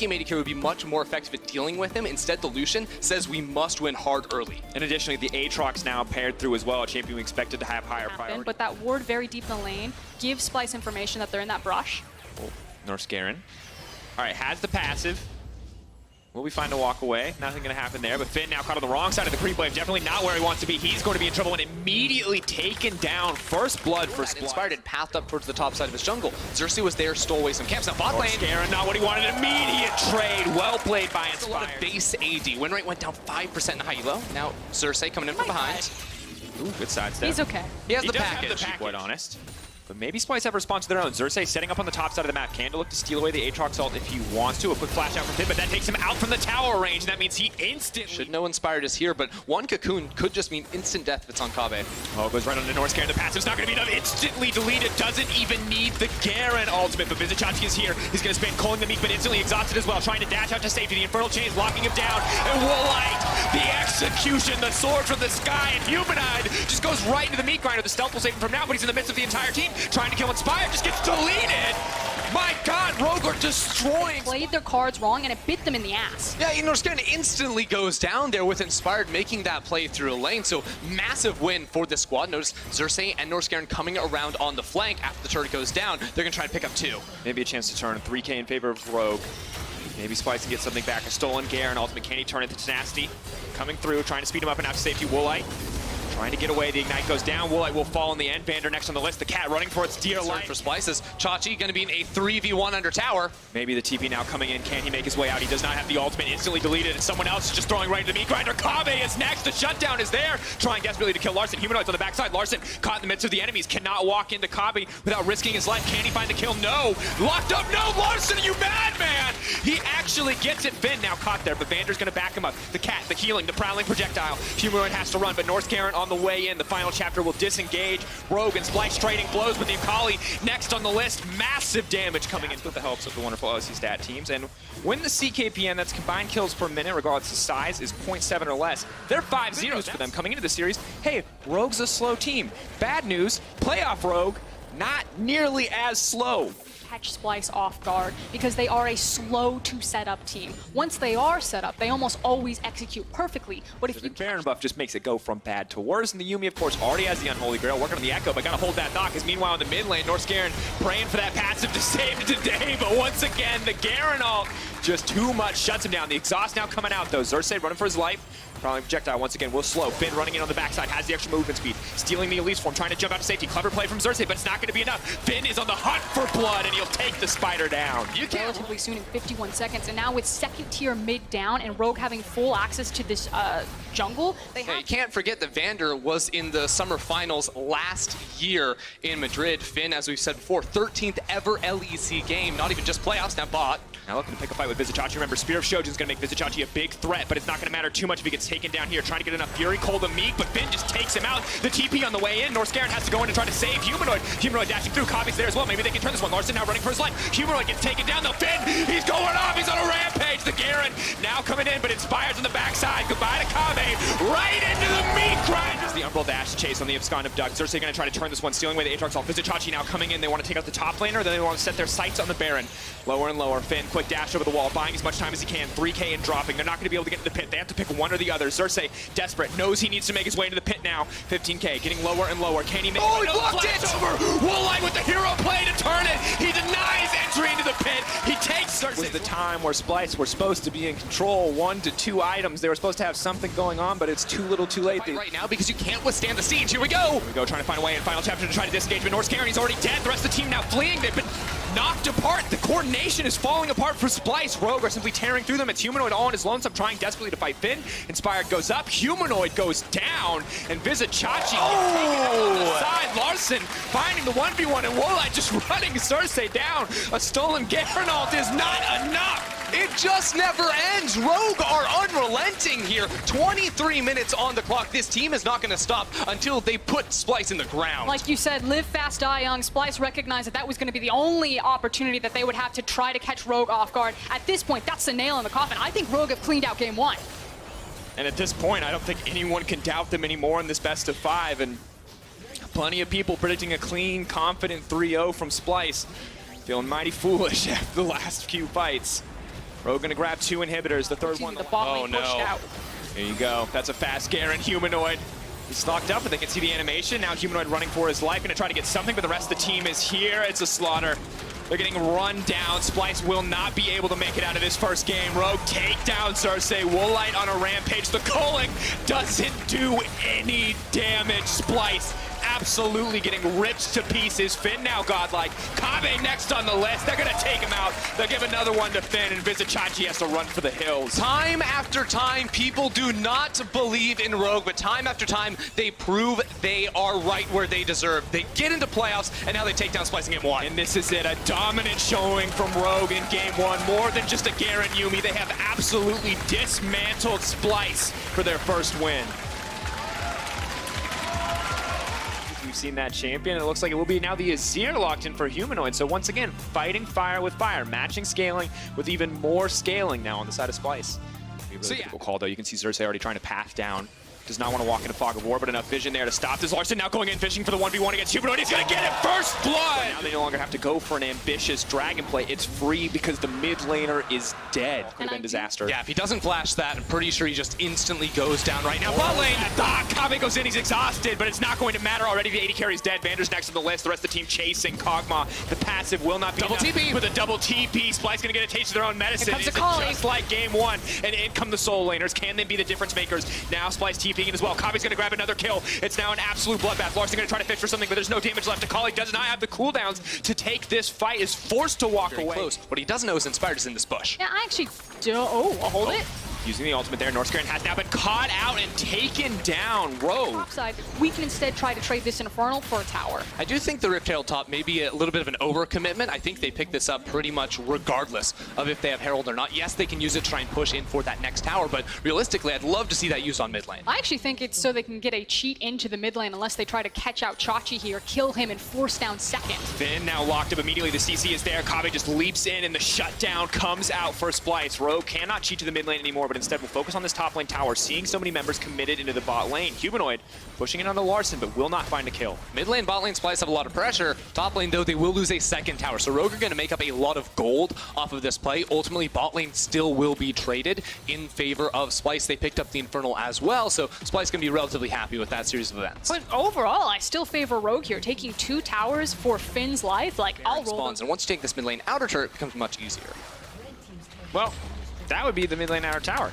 game AD carry would be much more effective at dealing with him. Instead, the Lucian says we must win hard early. And additionally, the Aatrox now paired through as well, a champion we expected to have higher priority. But that ward very deep in the lane gives Splyce information that they're in that brush. Oh, Norse Garen. All right, has the passive. Will we find a walk away? Nothing going to happen there, but Finn now caught on the wrong side of the creep wave. Definitely not where he wants to be. He's going to be in trouble and immediately taken down. First blood for Splyce. Inspired and pathed up towards the top side of his jungle. Xerxes was there, stole away some camps. Now bot lane. Garen, not what he wanted. Immediate trade. Well played by Inspired. A lot of base AD. Win rate went down 5% in high elo. Now Xerxes coming in from behind. Ooh, good sidestep. He's okay. He has the does package. have the package, quite honest. But maybe Splyce have a response to their own. Xerxes setting up on the top side of the map. Can to look to steal away the Aatrox ult if he wants to. A quick flash out from Finn, but that takes him out from the tower range. And that means he instantly... Should know Inspired is here, but one cocoon could just mean instant death if it's on Kaveh. Oh, goes right onto Norse Garen. The passive's not going to be enough. Instantly deleted. Doesn't even need the Garen ultimate. But Vizichachi is here. He's going to spin, calling the Meek, but instantly exhausted as well. Trying to dash out to safety. The Infernal Chain's locking him down. And Woolite, the execution, the sword from the sky, and Humanoid just goes right into the Meat Grinder. The stealth will save him from now, but he's in the midst of the entire team. Trying to kill Inspired. Just gets deleted. My God, Rogue are destroying. Played their cards wrong and it bit them in the ass. Yeah, Norse Garen instantly goes down there with Inspired making that play through a lane. So massive win for this squad. Notice Xerxes and Norse Garen coming around on the flank after the turret goes down. They're gonna try to pick up 2. Maybe a chance to turn 3K in favor of Rogue. Maybe Splyce can get something back. A stolen Garen ultimate. Can he turn it to tenacity? Coming through, trying to speed him up and out to safety. Woolite trying to get away. The Ignite goes down. Woolite will fall in the end. Vander next on the list. The cat running for its dear life. For Splyce's Chachi going to be in a 3v1 under tower. Maybe the TP now coming in. Can he make his way out? He does not have the ultimate. Instantly deleted. And someone else is just throwing right into the Meat Grinder. Kaveh is next. The shutdown is there. Trying desperately to kill Larson. Humanoids on the backside. Larson caught in the midst of the enemies. Cannot walk into Kaveh without risking his life. Can he find the kill? No. Locked up. No. Larson, you madman. He actually gets it. Finn now caught there, but Vander's going to back him up. The cat, the healing, the prowling projectile. Humanoid has to run, but Norse Garen on the way in. The final chapter will disengage. Rogue and Splyce trading blows with the Akali next on the list. Massive damage coming in with the helps of the wonderful LEC stat teams. And when the CKPN, that's combined kills per minute, regardless of size, is 0.7 or less, they're 5-0s for them coming into the series. Hey, Rogue's a slow team. Bad news, playoff Rogue, not nearly as slow. Catch Splyce off guard because they are a slow to set up team. Once they are set up, they almost always execute perfectly. But if The you Baron buff just makes it go from bad to worse, and the Yuumi, of course, already has the Unholy Grail, working on the Echo, but gotta hold that knock, because meanwhile in the mid lane, Norse Garen praying for that passive to save it today, but once again, the Garen ult just too much, shuts him down. The exhaust now coming out, though. Xerxes running for his life. Prowling projectile once again will slow. Finn running in on the backside, has the extra movement speed. Stealing the Elise form, trying to jump out to safety. Clever play from Xerxes, but it's not going to be enough. Finn is on the hunt for blood, and he'll take the spider down. You can't. Relatively soon in 51 seconds, and now with second tier mid down and Rogue having full access to this jungle, they have... You can't forget that Vander was in the summer finals last year in Madrid. Finn, as we've said before, 13th ever LEC game, not even just playoffs, now bot. Now looking to pick a fight with Vizichachi. Remember, Spear of Shojin's going to make Vizichachi a big threat, but it's not going to matter too much if he gets taken down here. Trying to get enough Fury, Cole the Meek, but Finn just takes him out. The TP on the way in. Norse Garen has to go in and try to save Humanoid. Humanoid dashing through. Kaveh's there as well. Maybe they can turn this one. Larson now running for his life. Humanoid gets taken down, though. Finn, he's going off. He's on a rampage. The Garen now coming in, but Inspired's on the backside. Goodbye to Kaveh. Right into the Meat Grinder. The Umbral dash chase on the Abscond of Doug. Xerxes going to try to turn this one, stealing away the Aatrox ult. Vizichachi now coming in. They want to take out the top laner, then they want to set their sights on the Baron. Lower and lower. Finn, quick dash over the wall, buying as much time as he can. 3K and dropping. They're not going to be able to get into the pit. They have to pick one or the other. Xerxes, desperate, knows he needs to make his way into the pit now. 15K, getting lower and lower. Can he make he blocked it! Over. Woolite with the hero play to turn it. He denies entry into the pit. He takes Xerxes. Was the time where Splyce were supposed to be in control. 1 to 2 items. They were supposed to have something going on, but it's too little too late. Right now, because you can't withstand the siege. Here we go! Here we go, trying to find a way in final chapter to try to disengage, but Norse Garen, he's already dead. The rest of the team now fleeing. They've been knocked apart. The coordination is falling apart for Splyce. Rogue are simply tearing through them. It's Humanoid all on his lonesome, trying desperately to fight Finn. Inspired goes up, Humanoid goes down, and Vizichachi taken out on the side. Larson finding the 1v1, and Woolite just running Xerxes down. A stolen Garen ult is not enough. It just never ends. Rogue are unrelenting here. 23 minutes on the clock. This team is not going to stop until they put Splyce in the ground. Like you said, live fast, die young. Splyce recognized that that was going to be the only opportunity that they would have to try to catch Rogue off guard. At this point, that's the nail in the coffin. I think Rogue have cleaned out game 1. And at this point, I don't think anyone can doubt them anymore in this best of 5. And plenty of people predicting a clean, confident 3-0 from Splyce. Feeling mighty foolish after the last few fights. Rogue gonna grab 2 inhibitors, the third one. The bot lane pushed out. There you go. That's a fast Garen Humanoid. He's locked up, but they can see the animation. Now Humanoid running for his life, gonna try to get something, but the rest of the team is here. It's a slaughter. They're getting run down. Splyce will not be able to make it out of this first game. Rogue take down Cersei. Woolite on a rampage. The culling doesn't do any damage. Splyce absolutely getting ripped to pieces. Finn now godlike. Kave next on the list. They're gonna take him out. They'll give another one to Finn, and Vizichachi has to run for the hills. Time after time, people do not believe in Rogue, but time after time, they prove they are right where they deserve. They get into playoffs, and now they take down Splyce in game 1. And this is it, a dominant showing from Rogue in game 1. More than just a Garen Yumi, they have absolutely dismantled Splyce for their first win. We've seen that champion. It looks like it will be now the Azir locked in for Humanoid. So once again, fighting fire with fire, matching scaling with even more scaling now on the side of Splyce. Really difficult call though. You can see Cersei already trying to path down. Does not want to walk into Fog of War, but enough vision there to stop this. Larson now going in fishing for the 1v1 against Humanoid. He's going to get it first blood! Now they no longer have to go for an ambitious dragon play. It's free because the mid laner is dead. Could have been disaster. Yeah, if he doesn't flash that, I'm pretty sure he just instantly goes down right now. Bot lane, Kave goes in, he's exhausted, but it's not going to matter already. The AD carry's dead. Vander's next on the list. The rest of the team chasing Kog'Maw. The passive will not be double enough TP with a double TP. Splyce gonna get a taste of their own medicine. Here comes the Just like game 1, and in come the soul laners. Can they be the difference makers? Now Splyce TPing in as well. Kave's gonna grab another kill. It's now an absolute bloodbath. Larson gonna try to fish for something, but there's no damage left. Akali does not have the cooldowns to take this fight. Is forced to walk away. Close. What he doesn't know is Inspired is in this bush. Yeah, I actually do. Oh, I'll hold it. Using the ultimate there, Northscaron has now been caught out and taken down. Rogue. Topside, we can instead try to trade this Infernal for a tower. I do think the Riptail top may be a little bit of an overcommitment. I think they pick this up pretty much regardless of if they have Herald or not. Yes, they can use it to try and push in for that next tower, but realistically, I'd love to see that used on mid lane. I actually think it's so they can get a cheat into the mid lane unless they try to catch out Chachi here, kill him, and force down second. Finn now locked up immediately. The CC is there. Kave just leaps in, and the shutdown comes out for Splyce. Rogue cannot cheat to the mid lane anymore, but instead will focus on this top lane tower, seeing so many members committed into the bot lane. Humanoid pushing in on the Larson, but will not find a kill. Mid lane, bot lane, Splyce have a lot of pressure. Top lane, though, they will lose a second tower. So Rogue are going to make up a lot of gold off of this play. Ultimately, bot lane still will be traded in favor of Splyce. They picked up the Infernal as well, so Splyce going to be relatively happy with that series of events. But overall, I still favor Rogue here, taking 2 towers for Finn's life. Like, I'll roll them. And once you take this mid lane outer turret, it becomes much easier. Well, that would be the mid lane outer tower.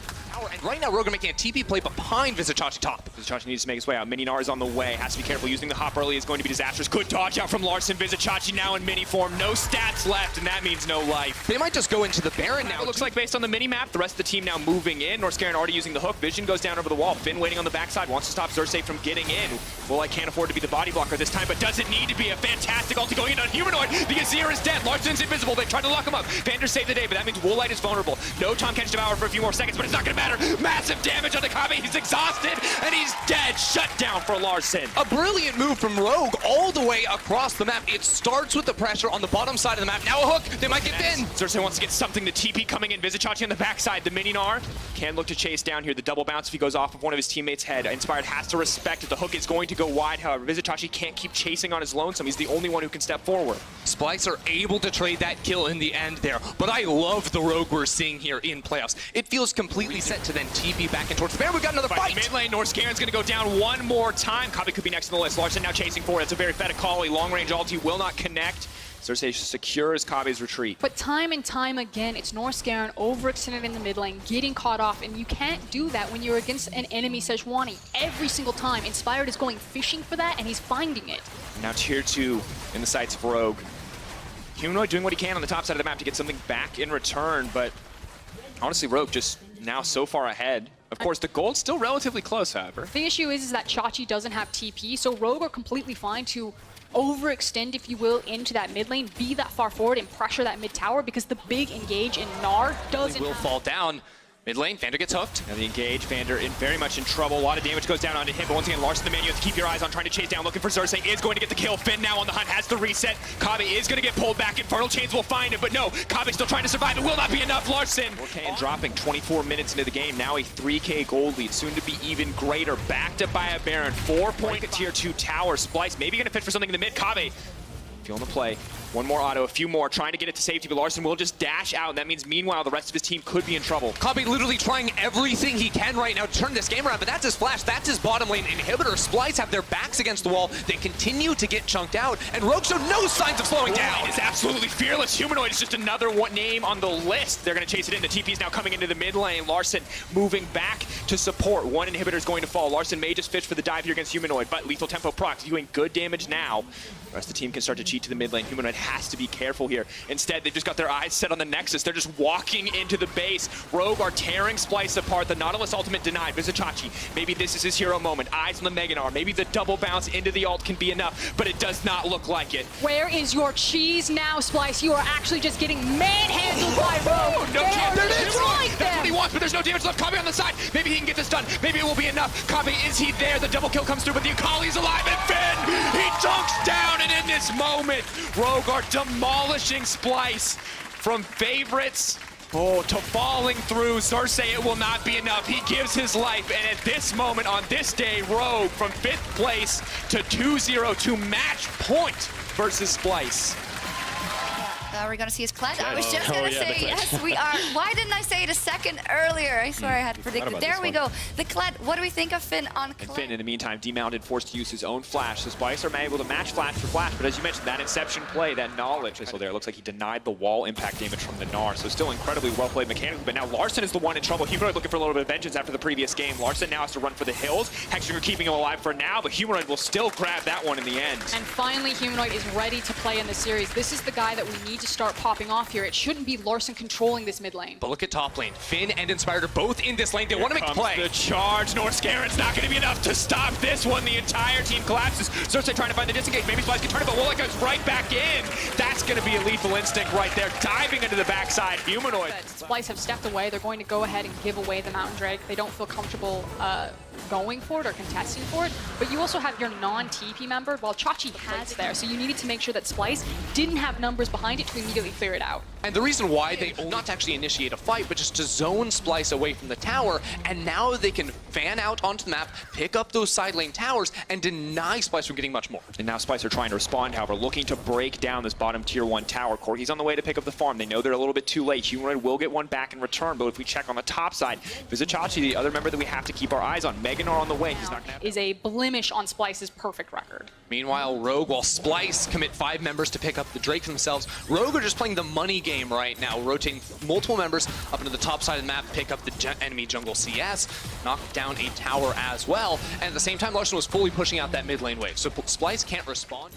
And right now, Rogue are making a TP play behind Vizichachi top. Vizichachi needs to make his way out. Mininar is on the way. Has to be careful. Using the hop early is going to be disastrous. Good dodge out from Larson. Vizichachi now in mini form. No stats left, and that means no life. They might just go into the Baron now. It looks like based on the mini-map, the rest of the team now moving in. Northscaron already using the hook. Vision goes down over the wall. Finn waiting on the backside. Wants to stop Cersei from getting in. Well, I can't afford to be the body blocker this time, but doesn't need to be. A fantastic ulti going in on Humanoid. The Azir is dead. Larson's invisible. They tried to lock him up. Vander saved the day, but that means Woolite is vulnerable. No Tom Catch Devour for a few more seconds, but it's not going to matter. Massive damage on the Kave. He's exhausted, and he's dead. Shut down for Larson. A brilliant move from Rogue all the way across the map. It starts with the pressure on the bottom side of the map. Now a hook. They might get Finn. Cersei wants to get something. The TP coming in. Vizichachi on the backside. The Mininar can look to chase down here. The double bounce if he goes off of one of his teammates' head. Inspired has to respect it. The hook is going to go wide. However, Vizichachi can't keep chasing on his lonesome. He's the only one who can step forward. Splyce are able to trade that kill in the end there. But I love the Rogue we're seeing here in playoffs. It feels completely set to then TP back and towards the Baron. We've got another fight. Mid lane, Northscaron's gonna go down one more time. Kave could be next on the list. Larson now chasing for it. It's a very fed Akali. Long range ulti will not connect. Cersei secures Kave's retreat. But time and time again, it's Northscaron overextended in the mid lane, getting caught off, and you can't do that when you're against an enemy Sejuani. Every single time, Inspired is going fishing for that, and he's finding it. Now tier 2 in the sights of Rogue. Humanoid doing what he can on the top side of the map to get something back in return, but honestly, Rogue just now so far ahead. Of course, the gold's still relatively close, however. The issue is that Chachi doesn't have TP, so Rogue are completely fine to overextend, if you will, into that mid lane, be that far forward, and pressure that mid tower, because the big engage in Gnar doesn't will fall down. Mid lane, Vander gets hooked. Now the engage, Vander in very much in trouble. A lot of damage goes down onto him, but once again, Larson the man you have to keep your eyes on, trying to chase down, looking for Cersei, is going to get the kill. Finn now on the hunt, has the reset. Kave is going to get pulled back. Infernal Chains will find him, but no, Kave still trying to survive. It will not be enough. Larson 4K and dropping 24 minutes into the game. Now a 3K gold lead, soon to be even greater. Backed up by a Baron. 4-point tier 2 tower. Splyce maybe going to fit for something in the mid. Kave feeling the play. One more auto, a few more, trying to get it to safety, but Larson will just dash out, and that means meanwhile the rest of his team could be in trouble. Kabe literally trying everything he can right now to turn this game around, but that's his flash, that's his bottom lane inhibitor. Splyce have their backs against the wall, they continue to get chunked out, and Rogue showed no signs of slowing down. It's absolutely fearless. Humanoid is just another one name on the list. They're going to chase it in. The TP is now coming into the mid lane. Larson moving back to support. One inhibitor is going to fall. Larson may just fish for the dive here against Humanoid, but lethal tempo procs doing good damage now. The rest of the team can start to cheat to the mid lane. Humanoid has to be careful here. Instead, they've just got their eyes set on the Nexus. They're just walking into the base. Rogue are tearing Splyce apart. The Nautilus ultimate denied. Vizichachi, maybe this is his hero moment. Eyes on the Meganar. Maybe the double bounce into the ult can be enough, but it does not look like it. Where is your cheese now, Splyce? You are actually just getting manhandled by Rogue. No chance. That's what he wants, but there's no damage left. Kabe on the side. Maybe he can get this done. Maybe it will be enough. Kabe, is he there? The double kill comes through, but the Akali's alive, and Finn, he dunks down, and in this moment, Rogue are demolishing Splyce from favorites to falling through. Xerxes, it will not be enough. He gives his life, and at this moment, on this day, Rogue from 5th place to 2-0 to match point versus Splyce. We're going to see his Kled. I was just going to say, yes, we are. Why didn't I say it a second earlier? I swear I had predicted. There we go. The Kled. What do we think of Finn on Kled? And Finn, in the meantime, demounted, forced to use his own flash. So Splyce are able to match flash for flash, but as you mentioned, that Inception play, that knowledge missile there, looks like he denied the wall impact damage from the Gnar. So still incredibly well played mechanically, but now Larson is the one in trouble. Humanoid looking for a little bit of vengeance after the previous game. Larson now has to run for the hills. Hexagon keeping him alive for now, but Humanoid will still grab that one in the end. And finally, Humanoid is ready to play in the series. This is the guy that we need to start popping off here. It shouldn't be Larson controlling this mid lane. But look at top lane. Finn and Inspired are both in this lane. They want to make a play. The charge. Northscaren's not going to be enough to stop this one. The entire team collapses. Xerxes trying to find the disengage. Maybe Splyce can turn it, but Woolite goes right back in. That's going to be a lethal instinct right there. Diving into the backside. Humanoid. Splyce have stepped away. They're going to go ahead and give away the Mountain Drake. They don't feel comfortable going for it or contesting for it. But you also have your non-TP member, while Chachi has there. So you needed to make sure that Splyce didn't have numbers behind it to immediately clear it out. And the reason why they not to actually initiate a fight, but just to zone Splyce away from the tower, and now they can fan out onto the map, pick up those side lane towers, and deny Splyce from getting much more. And now Splyce are trying to respond, however, looking to break down this bottom tier 1 tower. Corki's on the way to pick up the farm. They know they're a little bit too late. Humanoid will get one back in return, but if we check on the top side, Vizichachi, the other member that we have to keep our eyes on, Meganar on the way. He's not gonna have is a blemish on Splyce's perfect record. Meanwhile, Rogue, while Splyce commit 5 members to pick up the Drake themselves, Rogue are just playing the money game right now, rotating multiple members up into the top side of the map, pick up the enemy jungle CS, knock down a tower as well, and at the same time, Larson was fully pushing out that mid lane wave, so Splyce can't respond.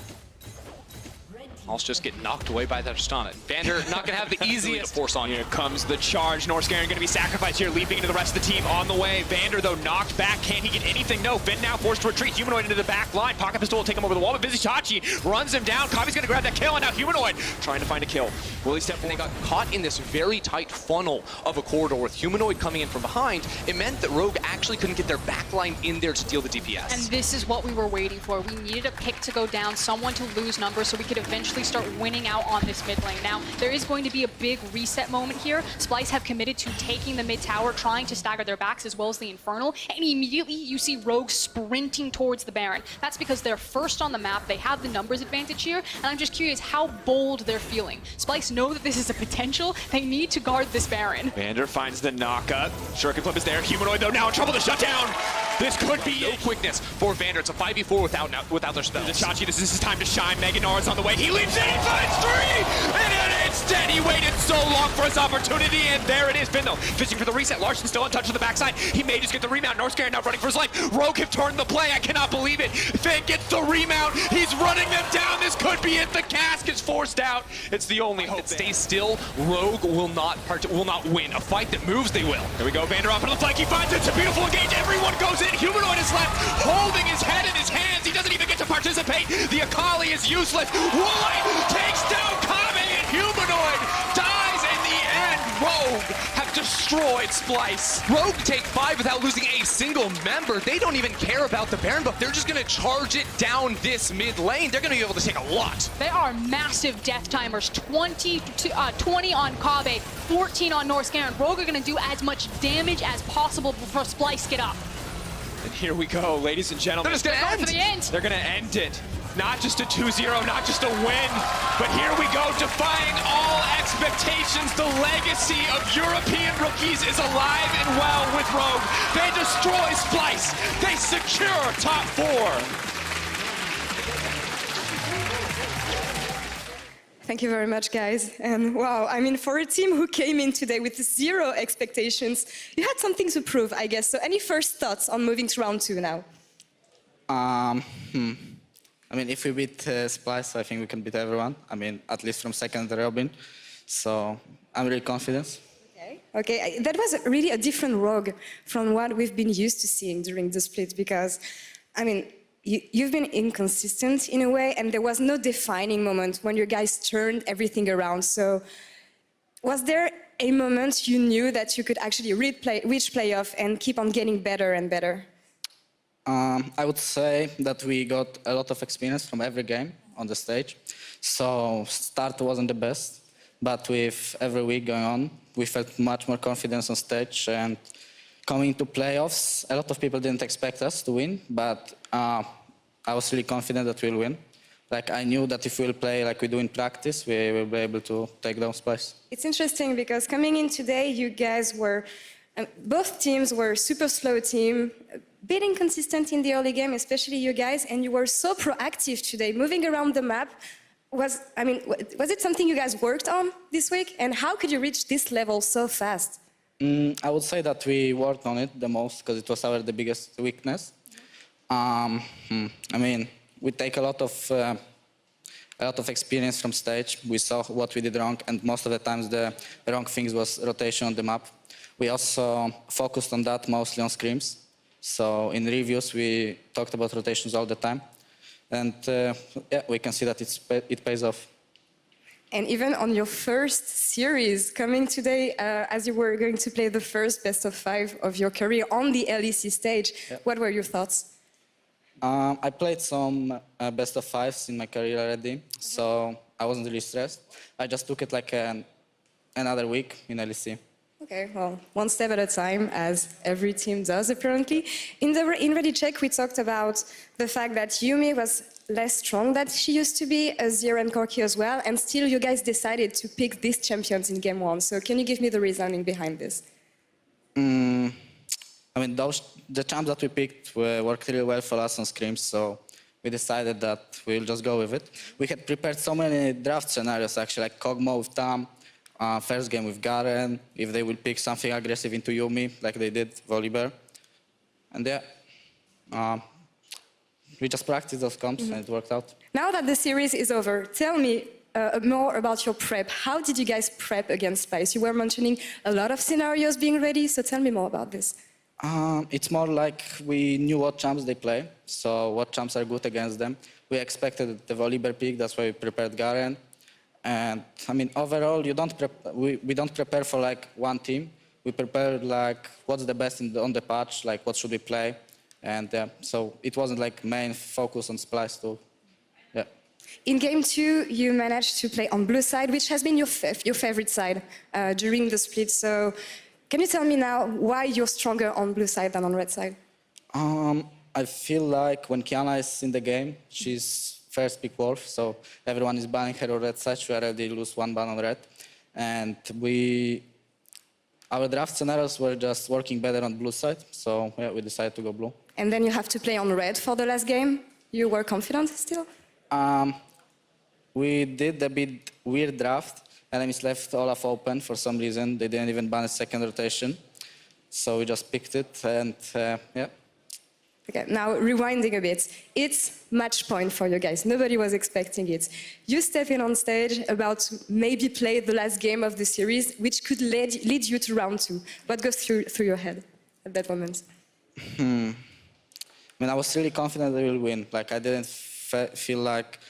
Also just get knocked away by that Tristana. Vander not going to have the easiest force on. Here comes the charge. Northscaren going to be sacrificed here, leaping into the rest of the team on the way. Vander, though, knocked back. Can he get anything? No. Finn now forced to retreat. Humanoid into the back line. Pocket Pistol will take him over the wall, but Vizichachi runs him down. Kabe's going to grab that kill, and now Humanoid trying to find a kill. Will he step forward? They got caught in this very tight funnel of a corridor with Humanoid coming in from behind. It meant that Rogue actually couldn't get their back line in there to deal the DPS. And this is what we were waiting for. We needed a pick to go down, someone to lose numbers, so we could eventually start winning out on this mid lane. Now, there is going to be a big reset moment here. Splyce have committed to taking the mid tower, trying to stagger their backs as well as the Infernal, and immediately you see Rogue sprinting towards the Baron. That's because they're first on the map, they have the numbers advantage here, and I'm just curious how bold they're feeling. Splyce know that this is a potential, they need to guard this Baron. Vander finds the knockup. Shuriken Flip is there. Humanoid, though, now in trouble to shut down. This could be no quickness for Vander. It's a 5v4 without their spells. Vizichachi, this is his time to shine. Meganar's on the way. He leaps in, he finds 3! And an instant, he waited so long for his opportunity, and there it is. Finn, though, fishing for the reset. Larson still untouched on the backside. He may just get the remount. Northscaren now running for his life. Rogue have turned the play. I cannot believe it. Finn gets the remount. He's running them down. This could be it. The cask is forced out. It's the only hope. Stay still. Rogue will not win. A fight that moves, they will. Here we go. Vander off into the flank. He finds it. It's a beautiful engage. Everyone goes in. Humanoid is left, holding his head in his hands. He doesn't even get to participate. The Akali is useless. Woolite takes down Kabe, and Humanoid dies in the end. Rogue have destroyed Splyce. Rogue take 5 without losing a single member. They don't even care about the Baron buff. They're just going to charge it down this mid lane. They're going to be able to take a lot. They are massive death timers. 20 on Kabe, 14 on Northscaren. Rogue are going to do as much damage as possible before Splyce get up. And here we go, ladies and gentlemen. They're just going to end. For the end. They're going to end it. Not just a 2-0, not just a win, but here we go, defying all expectations. The legacy of European rookies is alive and well with Rogue. They destroy Splyce. They secure top 4. Thank you very much, guys. And wow, I mean, for a team who came in today with 0 expectations, you had something to prove, I guess. So any first thoughts on moving to round 2 now? I mean, if we beat Splyce, I think we can beat everyone. I mean, at least from second Robin. So I'm really confident. Okay, that was really a different Rogue from what we've been used to seeing during the split because, I mean, you've been inconsistent in a way, and there was no defining moment when you guys turned everything around. So was there a moment you knew that you could actually reach playoff and keep on getting better and better? I would say that we got a lot of experience from every game on the stage. So start wasn't the best, but with every week going on, we felt much more confidence on stage. And coming to playoffs, a lot of people didn't expect us to win, but I was really confident that we'll win. Like, I knew that if we'll play like we do in practice, we will be able to take down Splyce. It's interesting because coming in today, you guys were, both teams were super slow team, a bit inconsistent in the early game, especially you guys, and you were so proactive today, moving around the map. Was it something you guys worked on this week? And how could you reach this level so fast? I would say that we worked on it the most because it was the biggest weakness. I mean, we take a lot of experience from stage. We saw what we did wrong, and most of the times the wrong things was rotation on the map. We also focused on that mostly on scrims. So in reviews, we talked about rotations all the time. And yeah, we can see that it pays off. And even on your first series, coming today, as you were going to play the first best of 5 of your career on the LEC stage, what were your thoughts? I played some best of 5s in my career already, so I wasn't really stressed. I just took it like another week in LEC. Okay, well, one step at a time, as every team does, apparently. In Ready Check, we talked about the fact that Yumi was less strong than she used to be, Azir and Corki as well, and still you guys decided to pick these champions in Game 1. So can you give me the reasoning behind this? I mean, the champs that we picked worked really well for us on scrims, so we decided that we'll just go with it. We had prepared so many draft scenarios, actually, like Kog'Maw with Tam, first game with Garen, if they will pick something aggressive into Yumi, like they did Volibear. And yeah, we just practiced those comps and it worked out. Now that the series is over, tell me more about your prep. How did you guys prep against Splyce? You were mentioning a lot of scenarios being ready, so tell me more about this. It's more like we knew what champs they play, so what champs are good against them. We expected the Volibear pick, that's why we prepared Garen. And I mean, overall, we don't prepare for like one team. We prepare like what's the best on the patch, like what should we play. And so it wasn't like main focus on Splyce too. Yeah. In Game 2, you managed to play on blue side, which has been your favorite side during the split. So can you tell me now why you're stronger on blue side than on red side? I feel like when Kiana is in the game, she's first pick Wolf, so everyone is banning her on red side. She already lose one ban on red. And our draft scenarios were just working better on blue side, so yeah, we decided to go blue. And then you have to play on red for the last game. You were confident still? We did a bit weird draft. Enemies left Olaf open for some reason. They didn't even ban a second rotation. So we just picked it, and yeah. Okay, now rewinding a bit. It's match point for you guys. Nobody was expecting it. You step in on stage about to maybe play the last game of the series, which could lead you to round 2. What goes through your head at that moment? I mean, I was really confident that we will win. Like, I didn't feel like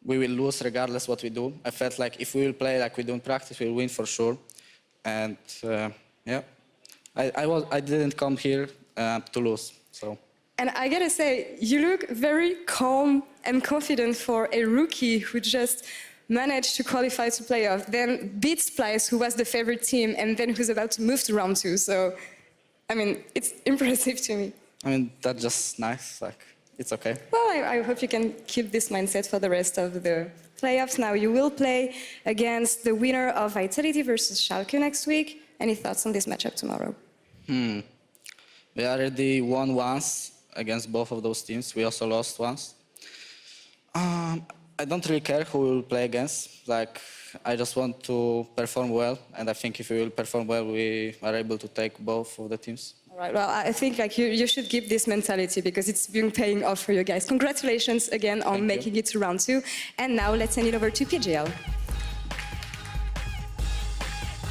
we will lose regardless what we do. I felt like if we will play like we do in practice, we'll win for sure. And yeah, I didn't come here to lose, so. And I gotta say, you look very calm and confident for a rookie who just managed to qualify to playoff, then beat Splyce, who was the favorite team, and then who's about to move to round 2. So, I mean, it's impressive to me. I mean, that's just nice. Like, it's okay. Well, I hope you can keep this mindset for the rest of the playoffs. Now you will play against the winner of Vitality versus Schalke next week. Any thoughts on this matchup tomorrow? We already won once against both of those teams. We also lost once. I don't really care who we will play against. Like, I just want to perform well, and I think if we will perform well, we are able to take both of the teams. All right, well, I think like you should keep this mentality because it's been paying off for you guys. Congratulations again on making it to round 2. And now let's send it over to PGL.